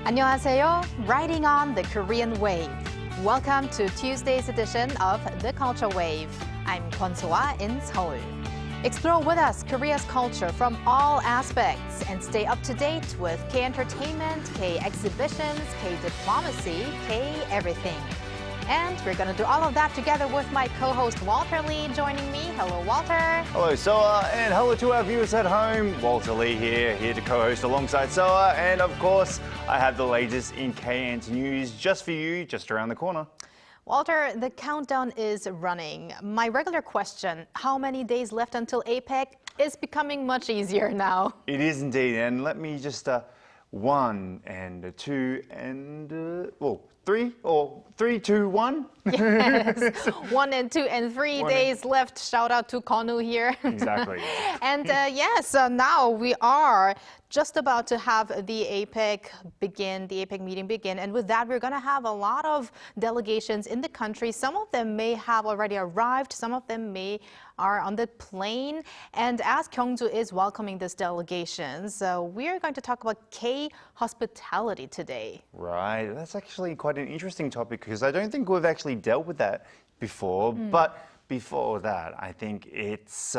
안녕하세요. Riding on the Korean wave. Welcome to Tuesday's edition of The Culture Wave. I'm Kwon So-ah in Seoul. Explore with us Korea's culture from all aspects and stay up to date with K-entertainment, K-exhibitions, K-diplomacy, K-everything. And we're going to do all of that together with my co-host Walter Lee joining me. Hello, Walter. Hello, Soa, and hello to our viewers at home. Walter Lee here to co-host alongside Soa. And of course, I have the latest in K-Ent news just for you, just around the corner. Walter, the countdown is running. My regular question, how many days left until APEC, is becoming much easier now. It is indeed, and let me just, 1 and 2 and, 3, or 3, 2, 1? Yes, 1 and 2 and 3 days left. Shout out to Konu here. Exactly. And yes, now we are just about to have the APEC meeting begin. And with that, we're going to have a lot of delegations in the country. Some of them may have already arrived. Some of them are on the plane. And as Gyeongju is welcoming this delegation, so we're going to talk about K-hospitality today. Right. That's actually quite an interesting topic because I don't think we've actually dealt with that before. But before that, I think it's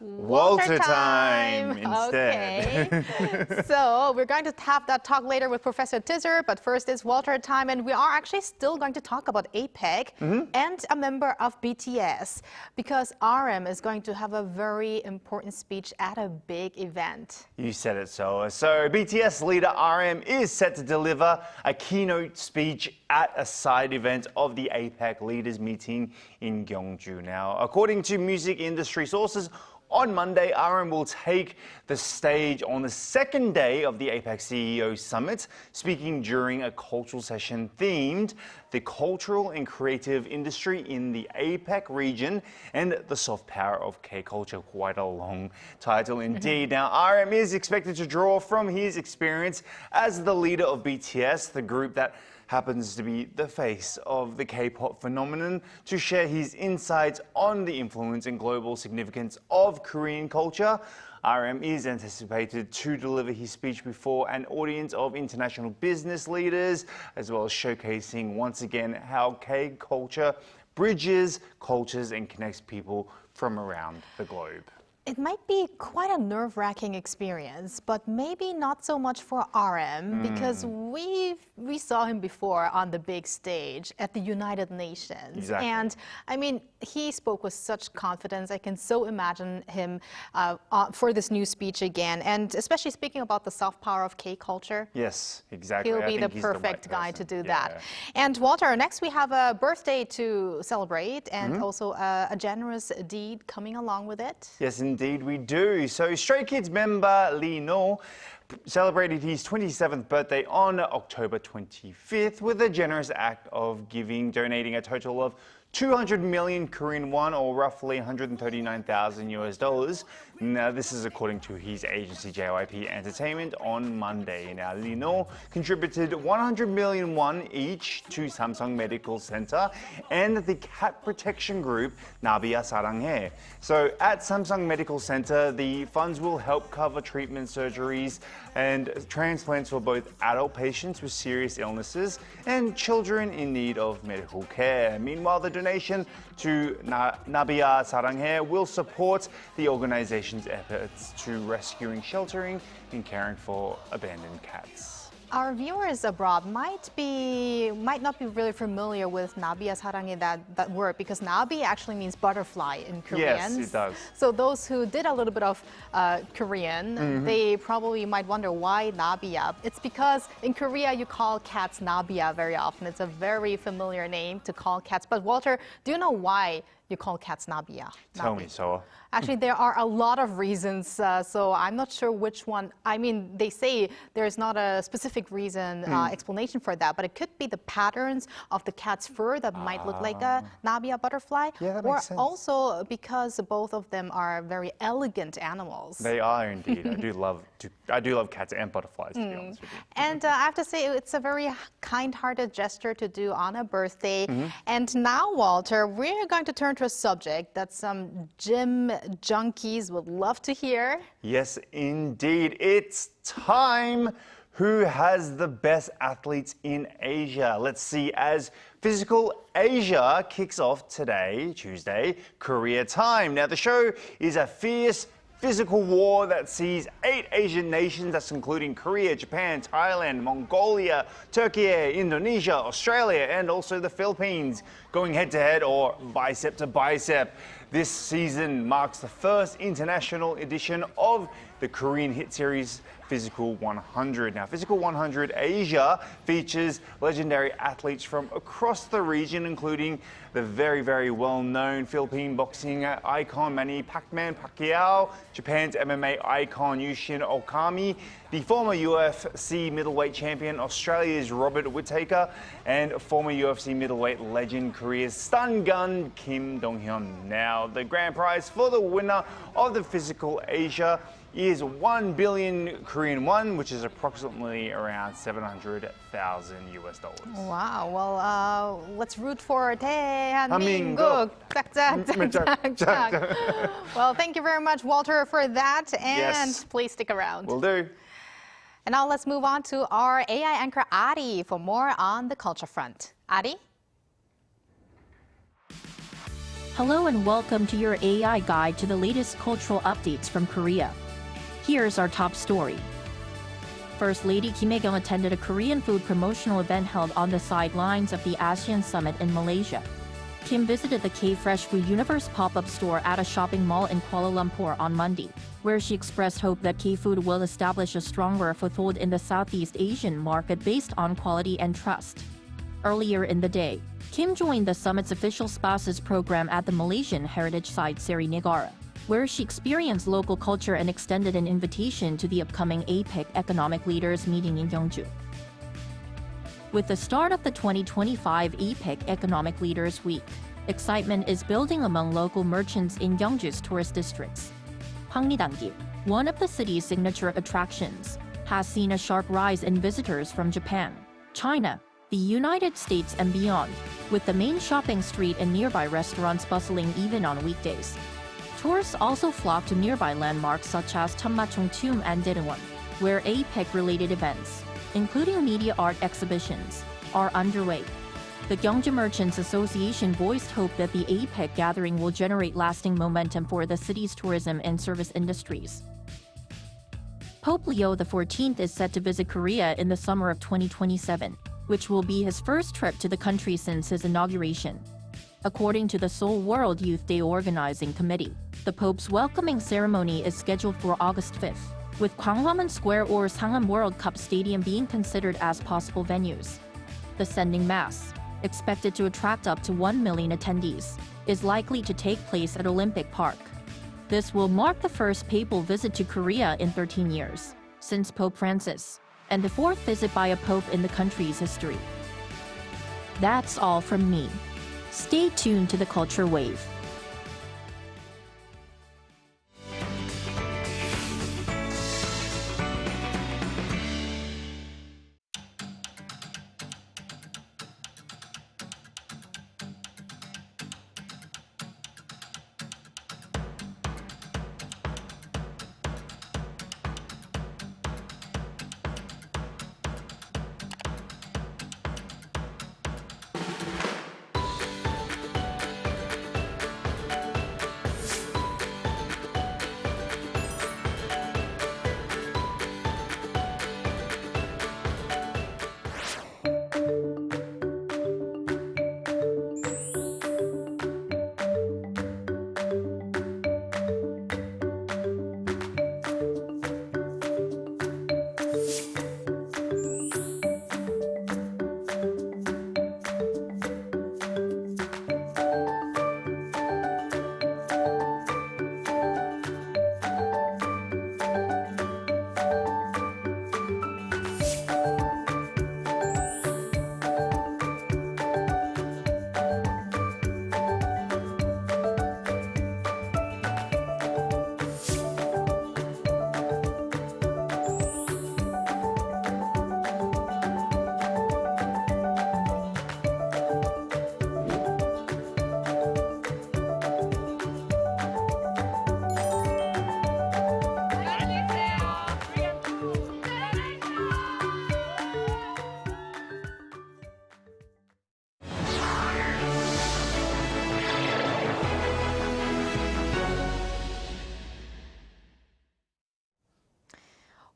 Walter time instead. Okay. So we're going to have that talk later with Professor Tizzer, but first it's Walter time, and we are actually still going to talk about APEC and a member of BTS, because RM is going to have a very important speech at a big event. You said it, So BTS leader RM is set to deliver a keynote speech at a side event of the APEC leaders meeting in Gyeongju. Now, according to music industry sources, on Monday, RM will take the stage on the second day of the APEC CEO summit, speaking during a cultural session themed the cultural and creative industry in the APEC region and the soft power of K-culture. Quite a long title indeed. Now, RM is expected to draw from his experience as the leader of BTS, the group that happens to be the face of the K-pop phenomenon, to share his insights on the influence and global significance of Korean culture. RM is anticipated to deliver his speech before an audience of international business leaders, as well as showcasing once again how K-culture bridges cultures and connects people from around the globe. It might be quite a nerve-wracking experience, but maybe not so much for RM, because we saw him before on the big stage at the United Nations. Exactly. And I mean, he spoke with such confidence. I can so imagine him for this new speech again, and especially speaking about the soft power of K-culture. Yes, exactly. He'll be the perfect guy to do that. And Walter, next we have a birthday to celebrate, and also a generous deed coming along with it. Yes, indeed we do. So Stray Kids member Lee No celebrated his 27th birthday on October 25th with a generous act of giving, donating a total of 200 million Korean won, or roughly 139,000 US dollars. Now, this is according to his agency JYP Entertainment on Monday. Now, Lee No contributed 100 million won each to Samsung Medical Center and the cat protection group 나비야 사랑해. So, at Samsung Medical Center, the funds will help cover treatment, surgeries, and transplants for both adult patients with serious illnesses and children in need of medical care. Meanwhile, the donation to 나비야 사랑해 will support the organization's efforts to rescuing, sheltering, and caring for abandoned cats. Our viewers abroad might not be really familiar with 나비야 사랑해, that word, because 나비 actually means butterfly in Korean. Yes, it does. So those who did a little bit of Korean, they probably might wonder why 나비야. It's because in Korea you call cats 나비야 very often. It's a very familiar name to call cats. But Walter, do you know why you call cats 나비야? Tell me, Soa. Actually, there are a lot of reasons, so I'm not sure which one. I mean, they say there's not a specific reason, explanation for that, but it could be the patterns of the cat's fur that might look like a 나비야 butterfly. Yeah, that or makes sense. Also because both of them are very elegant animals. They are indeed. I do love cats and butterflies, to be honest with you. And I have to say, it's a very kind-hearted gesture to do on a birthday. And now, Walter, we're going to turn to a subject that some gym junkies would love to hear. Yes, indeed. It's time who has the best athletes in Asia? Let's see as Physical Asia kicks off today, Tuesday, Korea time. Now, the show is a fierce physical war that sees 8 Asian nations, that's including Korea, Japan, Thailand, Mongolia, Turkey, Indonesia, Australia, and also the Philippines, going head-to-head or bicep to bicep. This season marks the first international edition of the Korean hit series Physical 100. Now, Physical 100 Asia features legendary athletes from across the region, including the very well-known Philippine boxing icon Manny Pacquiao, Japan's MMA icon Yushin Okami, the former UFC middleweight champion Australia's Robert Whittaker, and former UFC middleweight legend Korea's stun gun Kim Dong-hyun. Now, the grand prize for the winner of the Physical Asia is 1 billion Korean won, which is approximately around $700,000 US. Wow. Well, let's root for 대한민국. Well, thank you very much, Walter, for that. And please stick around. Will do. And now let's move on to our AI anchor, Ari, for more on the culture front. Ari? Hello and welcome to your AI guide to the latest cultural updates from Korea. Here's our top story. First Lady Kim Hae-kyung attended a Korean food promotional event held on the sidelines of the ASEAN Summit in Malaysia. Kim visited the K-Fresh Food Universe pop-up store at a shopping mall in Kuala Lumpur on Monday, where she expressed hope that K-food will establish a stronger foothold in the Southeast Asian market based on quality and trust. Earlier in the day, Kim joined the summit's official spouses program at the Malaysian heritage site Seri Negara, where she experienced local culture and extended an invitation to the upcoming APEC economic leaders meeting in Gyeongju. With the start of the 2025 APEC Economic Leaders Week, excitement is building among local merchants in Gyeongju's tourist districts. Hangnidan-gil, one of the city's signature attractions, has seen a sharp rise in visitors from Japan, China, the United States and beyond, with the main shopping street and nearby restaurants bustling even on weekdays. Tourists also flock to nearby landmarks such as Cheonmachong and Daereungwon, where APEC-related events, including media art exhibitions, are underway. The Gyeongju Merchants Association voiced hope that the APEC gathering will generate lasting momentum for the city's tourism and service industries. Pope Leo XIV is set to visit Korea in the summer of 2027, which will be his first trip to the country since his inauguration. According to the Seoul World Youth Day Organizing Committee, the Pope's welcoming ceremony is scheduled for August 5th, with Gwanghwamun Square or Sangam World Cup Stadium being considered as possible venues. The sending mass, expected to attract up to 1 million attendees, is likely to take place at Olympic Park. This will mark the first papal visit to Korea in 13 years, since Pope Francis, and the fourth visit by a pope in the country's history. That's all from me. Stay tuned to the Culture Wave.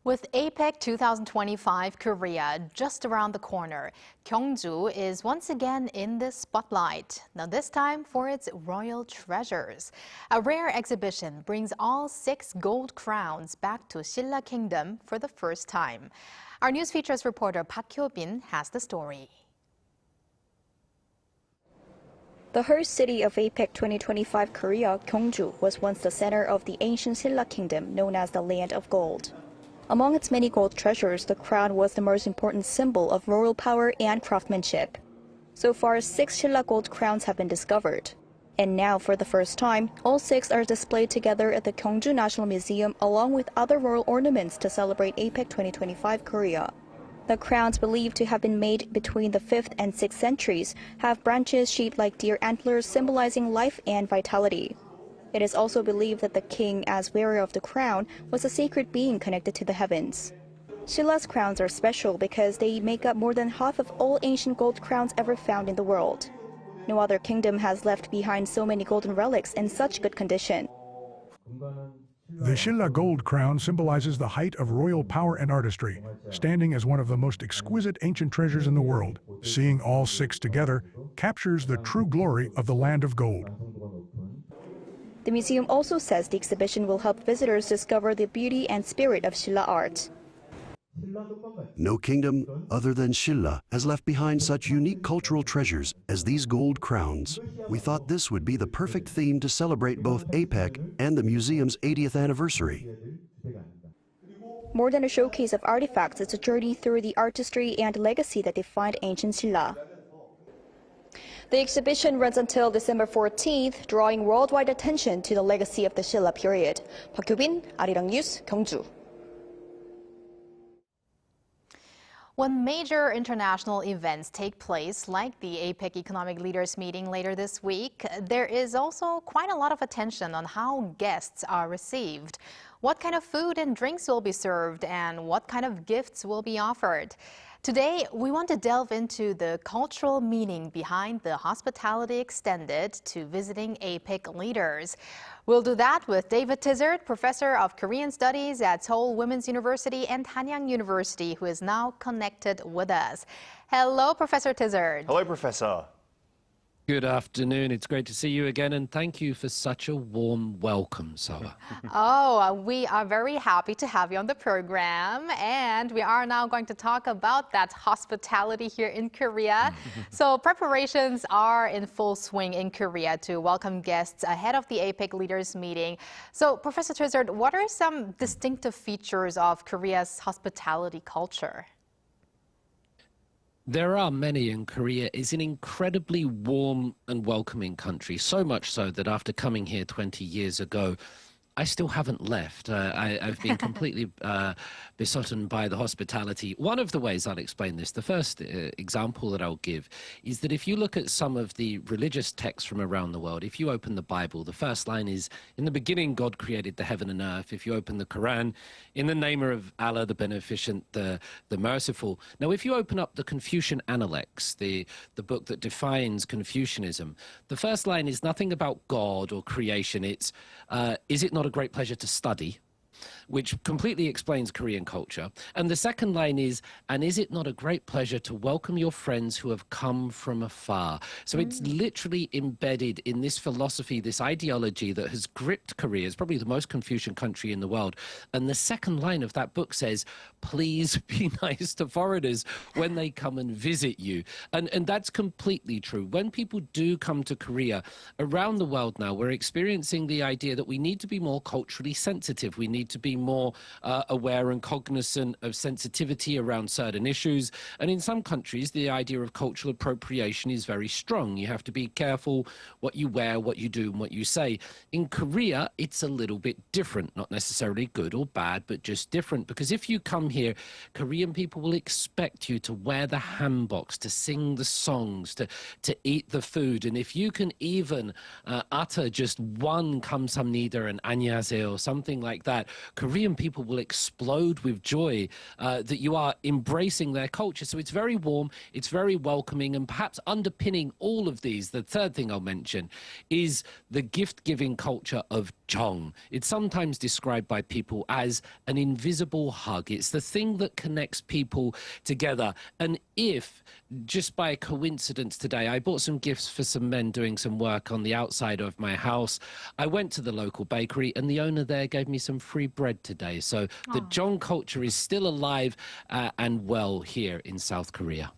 With APEC 2025 Korea just around the corner, Gyeongju is once again in the spotlight. Now this time for its royal treasures. A rare exhibition brings all 6 gold crowns back to Silla Kingdom for the first time. Our news features reporter Park Hyo-bin has the story. The host city of APEC 2025 Korea, Gyeongju, was once the center of the ancient Silla Kingdom known as the Land of Gold. Among its many gold treasures, the crown was the most important symbol of royal power and craftsmanship. So far, 6 Silla gold crowns have been discovered. And now, for the first time, all 6 are displayed together at the Gyeongju National Museum along with other royal ornaments to celebrate APEC 2025 Korea. The crowns, believed to have been made between the 5th and 6th centuries, have branches shaped like deer antlers symbolizing life and vitality. It is also believed that the king, as wearer of the crown, was a sacred being connected to the heavens. Silla's crowns are special because they make up more than half of all ancient gold crowns ever found in the world. No other kingdom has left behind so many golden relics in such good condition. The Silla gold crown symbolizes the height of royal power and artistry, standing as one of the most exquisite ancient treasures in the world. Seeing all 6 together captures the true glory of the Land of Gold. The museum also says the exhibition will help visitors discover the beauty and spirit of Silla art. No kingdom other than Silla has left behind such unique cultural treasures as these gold crowns. We thought this would be the perfect theme to celebrate both APEC and the museum's 80th anniversary. More than a showcase of artifacts, it's a journey through the artistry and legacy that defined ancient Silla. The exhibition runs until December 14th, drawing worldwide attention to the legacy of the Silla period. Park Hyo-bin, Arirang News, Gyeongju. When major international events take place, like the APEC Economic Leaders meeting later this week, there is also quite a lot of attention on how guests are received. What kind of food and drinks will be served and what kind of gifts will be offered? Today, we want to delve into the cultural meaning behind the hospitality extended to visiting APEC leaders. We'll do that with David Tizard, professor of Korean Studies at Seoul Women's University and Hanyang University, who is now connected with us. Hello, Professor Tizard. Hello, Professor. Good afternoon. It's great to see you again, and thank you for such a warm welcome, Soa. Oh, we are very happy to have you on the program, and we are now going to talk about that hospitality here in Korea. So preparations are in full swing in Korea to welcome guests ahead of the APEC leaders meeting. So, Professor Tizard, what are some distinctive features of Korea's hospitality culture? There are many, and Korea is an incredibly warm and welcoming country, so much so that after coming here 20 years ago, I still haven't left. I've been completely besotted by the hospitality. One of the ways I'll explain this, the first example that I'll give, is that if you look at some of the religious texts from around the world, if you open the Bible, the first line is, "In the beginning, God created the heaven and earth." If you open the Quran, "In the name of Allah, the Beneficent, the Merciful." Now, if you open up the Confucian Analects, the book that defines Confucianism, the first line is nothing about God or creation. It's, "Is it not a great pleasure to study?" which completely explains Korean culture. And the second line is, "And is it not a great pleasure to welcome your friends who have come from afar?" So it's literally embedded in this philosophy, this ideology that has gripped Korea. It's probably the most Confucian country in the world. And the second line of that book says, "Please be nice to foreigners when they come and visit you." And that's completely true. When people do come to Korea, around the world now, we're experiencing the idea that we need to be more culturally sensitive. We need to be more aware and cognizant of sensitivity around certain issues. And in some countries, the idea of cultural appropriation is very strong. You have to be careful what you wear, what you do, and what you say. In Korea, it's a little bit different, not necessarily good or bad, but just different. Because if you come here, Korean people will expect you to wear the hanboks, to sing the songs, to eat the food. And if you can even utter just one kamsamnida and annyeonghaseyo or something like that, Korean people will explode with joy that you are embracing their culture. So it's very warm, it's very welcoming, and perhaps underpinning all of these, the third thing I'll mention is the gift-giving culture of Jong. It's sometimes described by people as an invisible hug. It's the thing that connects people together. And if, just by coincidence today, I bought some gifts for some men doing some work on the outside of my house, I went to the local bakery and the owner there gave me some free bread today. So the Jong culture is still alive and well here in South Korea.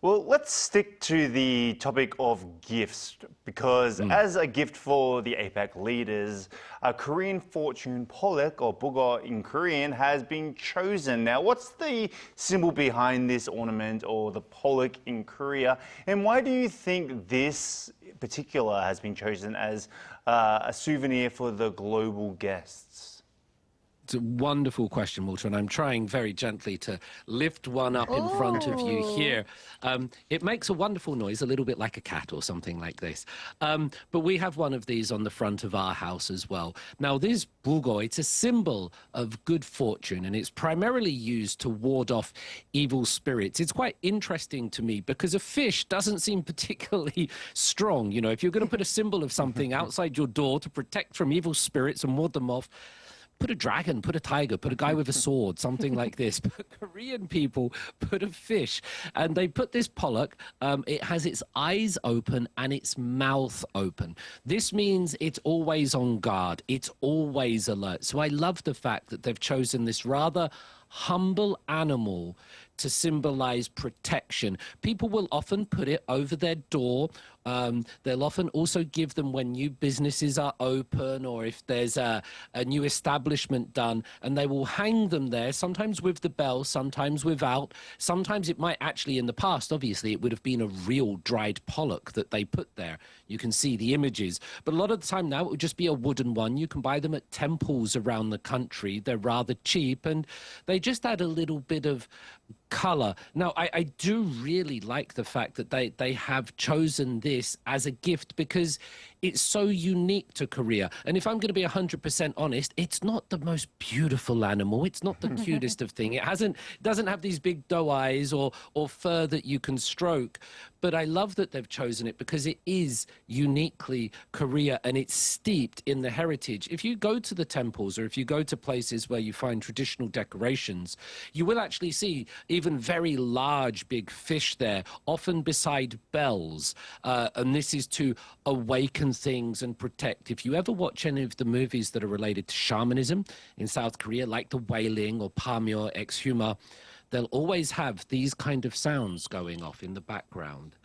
Well, let's stick to the topic of gifts, because as a gift for the APEC leaders, a Korean fortune pollack, or bugo in Korean, has been chosen. Now, what's the symbol behind this ornament, or the pollack in Korea? And why do you think this particular has been chosen as a souvenir for the global guests? It's a wonderful question, Walter, and I'm trying very gently to lift one up in front of you here. It makes a wonderful noise, a little bit like a cat or something like this. But we have one of these on the front of our house as well. Now, this bugo, it's a symbol of good fortune, and it's primarily used to ward off evil spirits. It's quite interesting to me because a fish doesn't seem particularly strong. You know, if you're going to put a symbol of something outside your door to protect from evil spirits and ward them off, put a dragon, put a tiger, put a guy with a sword, something like this. But Korean people put a fish, and they put this pollack. It has its eyes open and its mouth open. This means it's always on guard. It's always alert. So I love the fact that they've chosen this rather humble animal to symbolize protection. People will often put it over their door. They'll often also give them when new businesses are open, or if there's a new establishment done, and they will hang them there, sometimes with the bell, sometimes without. Sometimes it might actually, in the past, obviously, it would have been a real dried pollack that they put there. You can see the images. But a lot of the time now, it would just be a wooden one. You can buy them at temples around the country. They're rather cheap, and they just add a little bit of color. Now, I do really like the fact that they have chosen this as a gift because it's so unique to Korea. And if I'm going to be 100% honest, it's not the most beautiful animal. It's not the cutest of thing. It doesn't have these big doe eyes or fur that you can stroke. But I love that they've chosen it because it is uniquely Korea, and it's steeped in the heritage. If you go to the temples, or if you go to places where you find traditional decorations, you will actually see even very large, big fish there, often beside bells. And this is to awaken things and protect. If you ever watch any of the movies that are related to shamanism in South Korea, like The Wailing or Pamyo, Exhuma, they'll always have these kind of sounds going off in the background.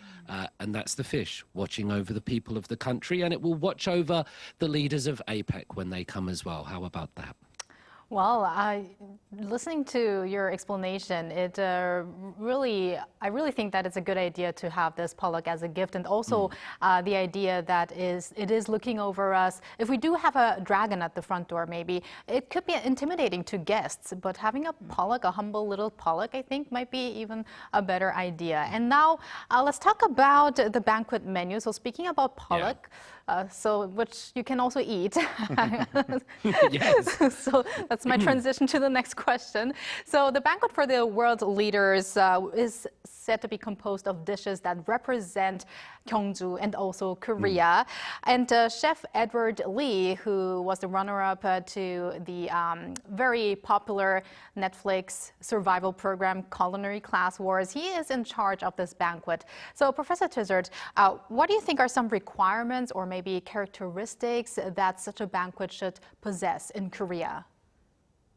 And that's the fish watching over the people of the country, and it will watch over the leaders of APEC when they come as well. How about that? Well, listening to your explanation, I really think that it's a good idea to have this pollack as a gift, and also the idea that it is looking over us. If we do have a dragon at the front door, maybe it could be intimidating to guests, but having a pollack, a humble little pollack, I think might be even a better idea. And now let's talk about the banquet menu. So speaking about pollack, which you can also eat. Yes. So that's my transition to the next question. So the banquet for the world leaders is said to be composed of dishes that represent Gyeongju and also Korea. And Chef Edward Lee, who was the runner-up to the very popular Netflix survival program Culinary Class Wars, he is in charge of this banquet. So Professor Tizard, what do you think are some requirements or maybe characteristics that such a banquet should possess in Korea?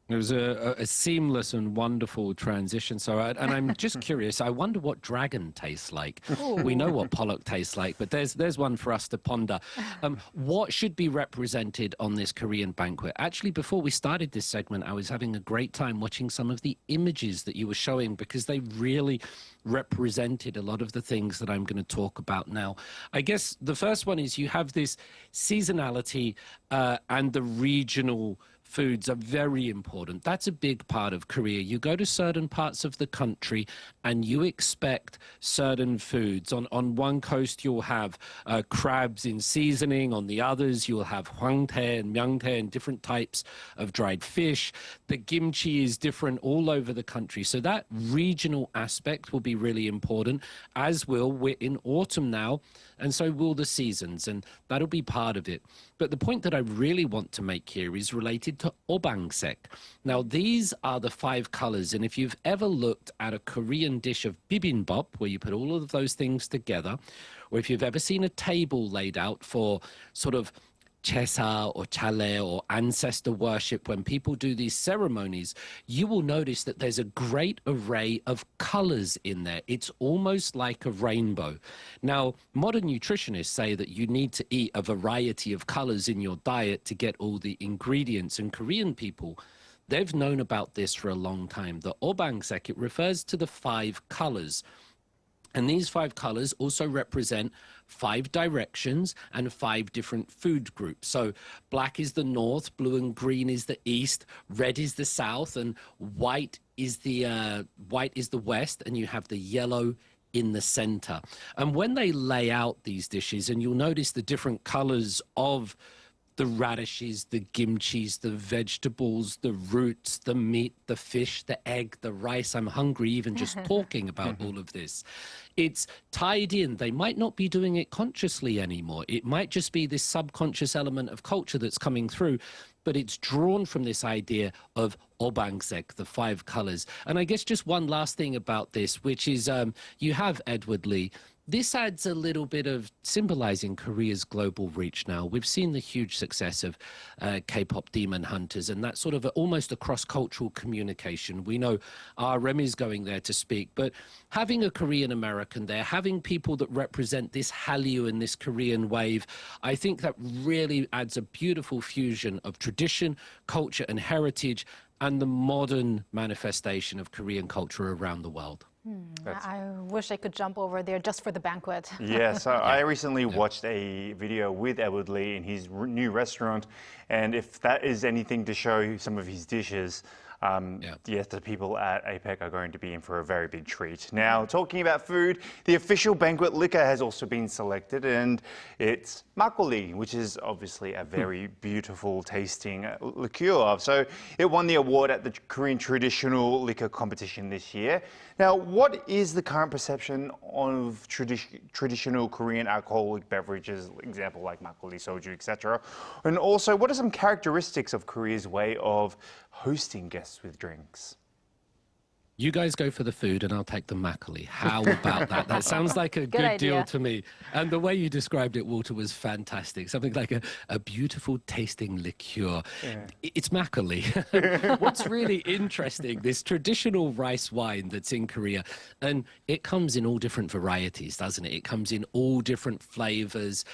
It was a seamless and wonderful transition. So, and I'm just curious, I wonder what dragon tastes like. Ooh. We know what pollack tastes like, but there's one for us to ponder. What should be represented on this Korean banquet? Actually, before we started this segment, I was having a great time watching some of the images that you were showing, because they really represented a lot of the things that I'm going to talk about now. I guess the first one is you have this seasonality and the regional foods are very important. That's a big part of Korea. You go to certain parts of the country and you expect certain foods. On one coast, you'll have crabs in seasoning. On the others, you'll have hwangtae and myeongtae and different types of dried fish. The kimchi is different all over the country. So that regional aspect will be really important, as we're in autumn now, and so will the seasons, and that'll be part of it. But the point that I really want to make here is related to obangsek. Now, these are the 5 colors, and if you've ever looked at a Korean dish of bibimbap, where you put all of those things together, or if you've ever seen a table laid out for sort of Chesa or Chale or ancestor worship, when people do these ceremonies, you will notice that there's a great array of colors in there. It's almost like a rainbow. Now, modern nutritionists say that you need to eat a variety of colors in your diet to get all the ingredients, and Korean people, they've known about this for a long time. The obangsek, it refers to the 5 colors. And these 5 colors also represent 5 directions and 5 different food groups. So black is the north, blue and green is the east, red is the south, and white is the west, and you have the yellow in the center. And when they lay out these dishes, and you'll notice the different colors of the radishes, the kimchis, the vegetables, the roots, the meat, the fish, the egg, the rice. I'm hungry even just talking about all of this. It's tied in. They might not be doing it consciously anymore. It might just be this subconscious element of culture that's coming through, but it's drawn from this idea of obangsek, the 5 colors. And I guess just one last thing about this, which is you have Edward Lee. This adds a little bit of symbolizing Korea's global reach now. We've seen the huge success of K-pop Demon Hunters, and that's sort of almost a cross-cultural communication. We know RM is going there to speak, but having a Korean American there, having people that represent this Hallyu and this Korean wave, I think that really adds a beautiful fusion of tradition, culture, and heritage, and the modern manifestation of Korean culture around the world. I wish I could jump over there just for the banquet. Yeah, so I recently watched a video with Edward Lee in his new restaurant, and if that is anything to show some of his dishes, yes, the people at APEC are going to be in for a very big treat. Now, talking about food, the official banquet liquor has also been selected, and it's makgeolli, which is obviously a very beautiful tasting liqueur. So it won the award at the Korean Traditional Liquor Competition this year. Now, what is the current perception of traditional Korean alcoholic beverages, example like makgeolli, soju, etc.? And also, what are some characteristics of Korea's way of hosting guests with drinks? You guys go for the food and I'll take the makgeolli. How about that? That sounds like a good deal to me. And the way you described it, Walter, was fantastic. Something like a beautiful tasting liqueur. Yeah. It's makgeolli. What's really interesting, this traditional rice wine that's in Korea, and it comes in all different varieties, doesn't it? It comes in all different flavors,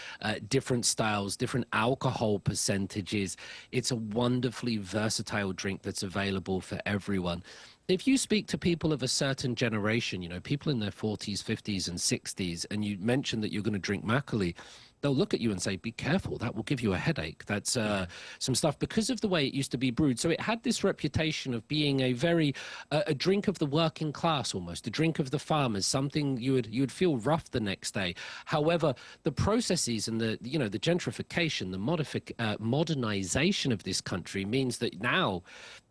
different styles, different alcohol percentages. It's a wonderfully versatile drink that's available for everyone. If you speak to people of a certain generation, you know, people in their 40s, 50s, and 60s, and you mention that you're going to drink makgeolli, they'll look at you and say, be careful, that will give you a headache. That's some stuff because of the way it used to be brewed. So it had this reputation of being a very, a drink of the working class almost, a drink of the farmers, something you would feel rough the next day. However, the processes and the gentrification, the modernization of this country means that now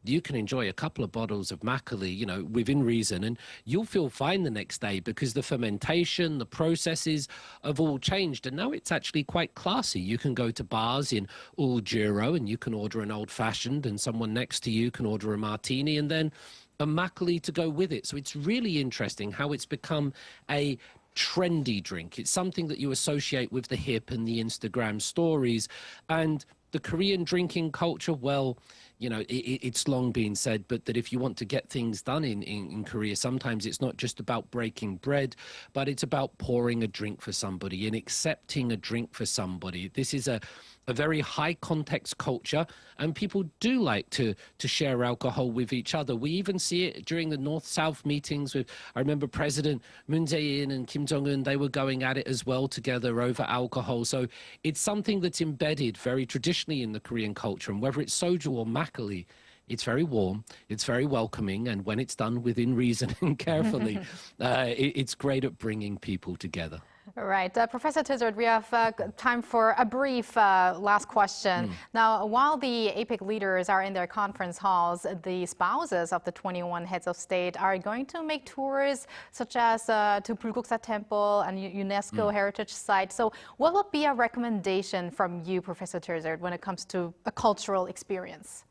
you can enjoy a couple of bottles of makgeolli, you know, within reason, and you'll feel fine the next day because the fermentation, the processes have all changed. And now it's actually quite classy. You can go to bars in Uljiro and you can order an old-fashioned, and someone next to you can order a martini and then a makgeolli to go with it. So it's really interesting how it's become a trendy drink. It's something that you associate with the hip and the Instagram stories. And the Korean drinking culture, well, you know, it's long been said, but that if you want to get things done in Korea, sometimes it's not just about breaking bread, but it's about pouring a drink for somebody and accepting a drink for somebody. This is a a very high context culture, and people do like to share alcohol with each other. We even see it during the North-South meetings with, I remember President Moon Jae-in and Kim Jong-un, they were going at it as well together over alcohol. So it's something that's embedded very traditionally in the Korean culture, and whether it's soju or makgeolli, it's very warm, it's very welcoming, and when it's done within reason and carefully, it's great at bringing people together. All right. Professor Tizard, we have time for a brief last question. Now, while the APEC leaders are in their conference halls, the spouses of the 21 heads of state are going to make tours such as to Bulguksa Temple and UNESCO heritage site. So what would be a recommendation from you, Professor Tizard, when it comes to a cultural experience?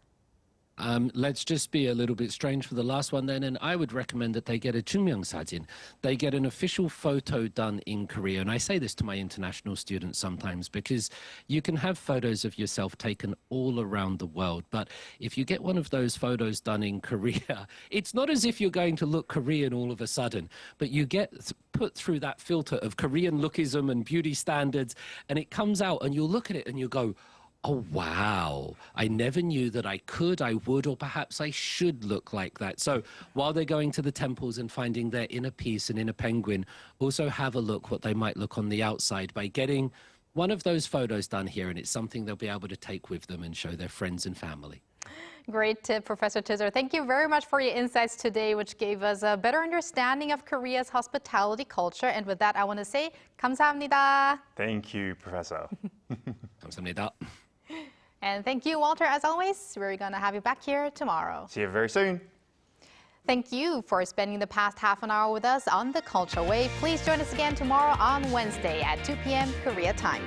Let's just be a little bit strange for the last one then, and I would recommend that they get a 중명사진. They get an official photo done in Korea, and I say this to my international students sometimes because you can have photos of yourself taken all around the world, but if you get one of those photos done in Korea, it's not as if you're going to look Korean all of a sudden, but you get put through that filter of Korean lookism and beauty standards, and it comes out and you'll look at it and you go, oh, wow, I never knew that I could, I would, or perhaps I should look like that. So while they're going to the temples and finding their inner peace and inner penguin, also have a look what they might look on the outside by getting one of those photos done here, and it's something they'll be able to take with them and show their friends and family. Great tip, Professor Tizard. Thank you very much for your insights today, which gave us a better understanding of Korea's hospitality culture. And with that, I want to say, 감사합니다. Thank you, Professor. 감사합니다. And thank you, Walter, as always. We're going to have you back here tomorrow. See you very soon. Thank you for spending the past half an hour with us on The Culture Wave. Please join us again tomorrow on Wednesday at 2 p.m. Korea time.